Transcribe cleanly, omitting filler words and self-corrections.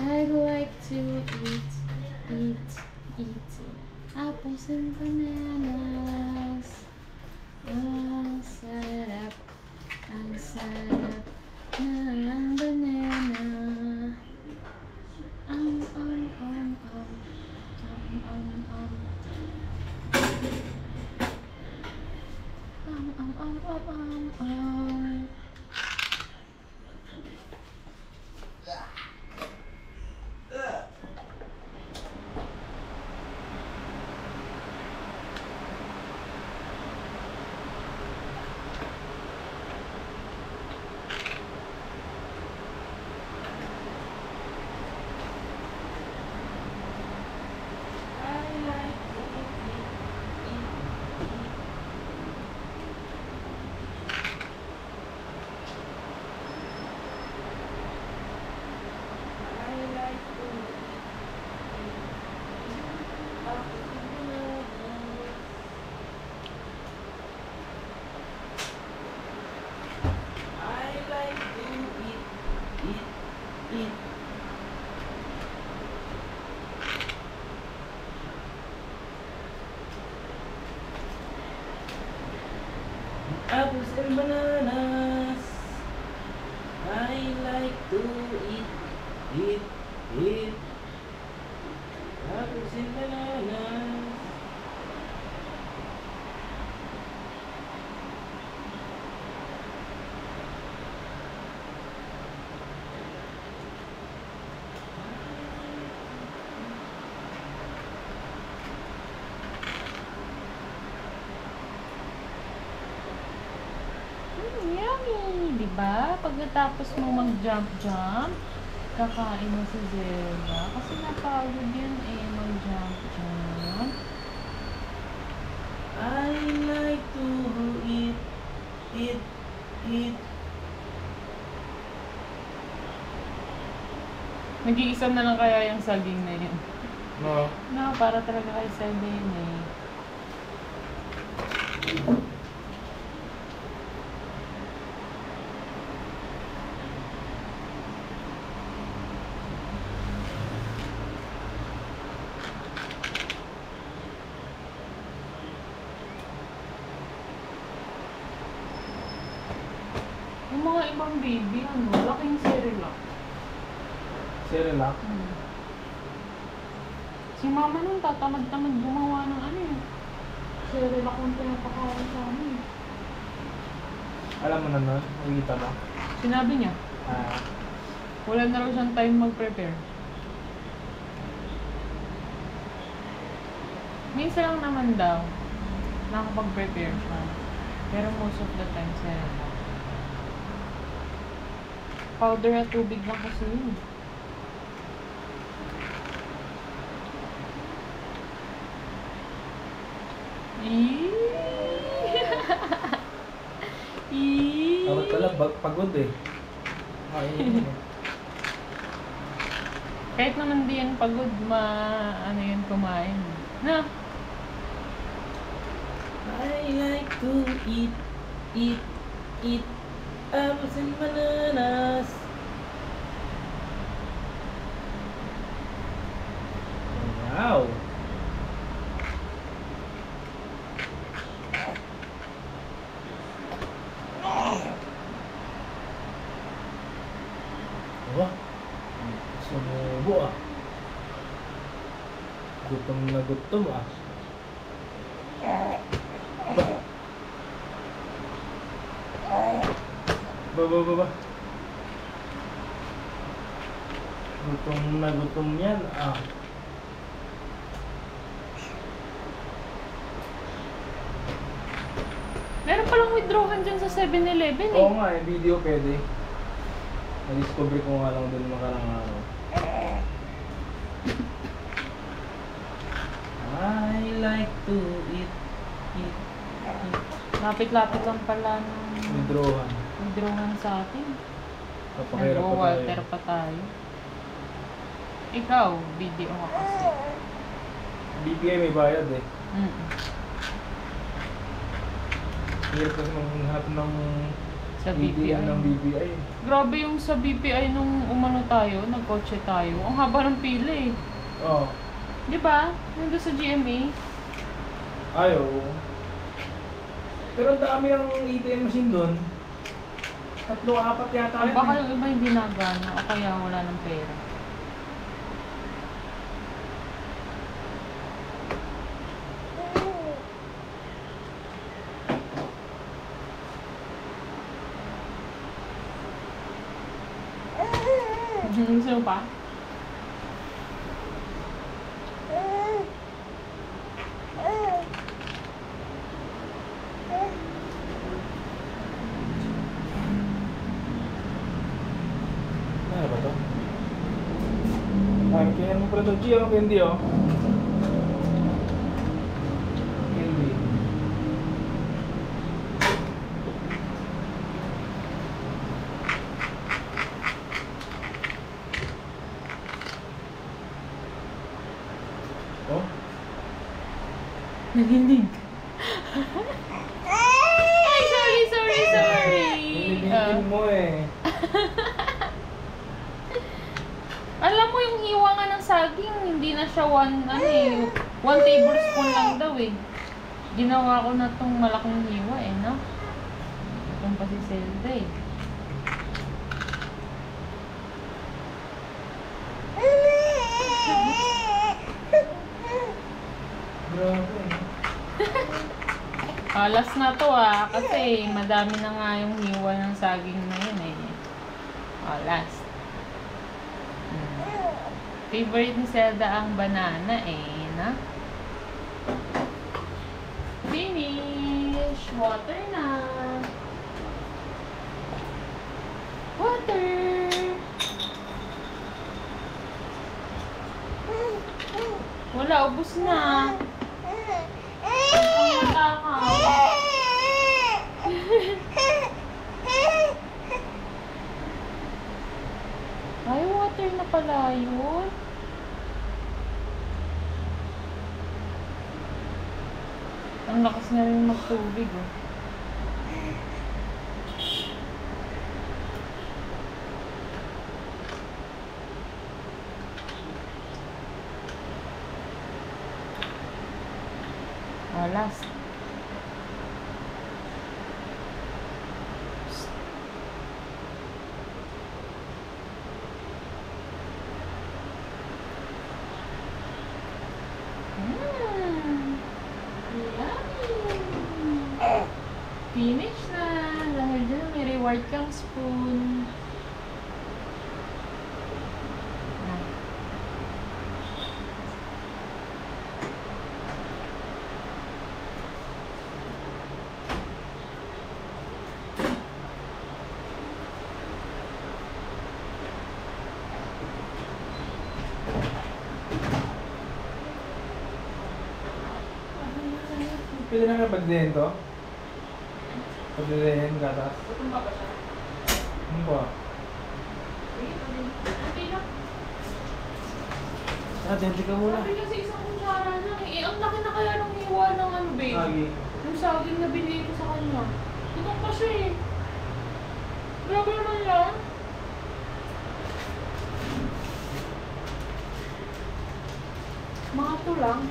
I like to eat apples and bananas. Ang sarap ng banana. Um. Apples and bananas. I like to eat apples and bananas. Yummy! Diba? Pagkatapos mo mag-jump, kakain mo si Zelda. Kasi napagod yun mag-jump. I like to eat. Nag-iisa na lang kaya yung saging na yun. No. No, para talaga kay Zelda yun Yung mga ibang baby, laking Cerelac. Cerelac? Si mama nun, tatamad-tamad gumawa ng Cerelac ang pinapakain sa amin. Alam mo na nun? Nakikita mo? Sinabi niya, wala na raw siyang time mag-prepare. Minsan lang naman daw, nakapag-prepare siya. Pero most of the time, Cerelac. Powder at tubig lang kasi yun. Dapat pala pagod Kahit naman di yan pagod, yun kumain. Na? I like to eat apples and bananas. Wow. Wah, sumubo gutom na gutom Ba. Gutom na gutom yan Meron palang withdrawal dyan sa 7-Eleven Oo nga, video pwede. Na-discover ko nga lang doon makarang araw. I like to eat. Lapit-lapit lang pala ng withdrawal sa atin. Nag-Walter pa tayo. Ikaw, video ka kasi. BPI may bayad Hirap kasi maghanap ng Sa Hindi yan BPI. ng BPI. Grabe yung sa BPI nung umano tayo, nagkotse tayo. Ang haba ng pila eh. Oo. Di ba? Nandun sa GMA. Ay, oo. Pero ang dami ng ATM machine doon. 3-4 yata Ang yan baka eh. yung iba hindi nagana o kaya wala ng pera. Gusto mo pa? Ano ba to? Ay, kaya mo pala to. G, oh, candy, oh. Candy. Oh? Naginig. Ay, sorry. Nililitin mo eh. Alam mo yung hiwa nga ng saging, hindi na siya one tablespoon lang daw eh. Ginawa ko na tong malaking hiwa eh, no? Itong pa si Zelda eh. Grabe. Last na to kasi madami na nga yung hiwa ng saging na yun eh. Last. Favorite ni Zelda ang banana eh, na? Finish! Water na! Water! Wala, ubos na. Ang matakaw. Ay, water na pala yun. Ang lakas na rin magtubig, oh. Last. Finish na. Dahil dyan may reward kang spoon. Pwede na nga pagdihin to? Pagdihin, gatas. Gutom pa ba siya? Ano ba? Okay lang. Dente ka muna. Sabi kasi isang kutsara lang eh. Ang laki na kaya nung hiwa ng ano, babe? Lagi. Yung saging na binili ko sa kanya. Gutom pa siya eh. Grabe naman yan. Mga to lang.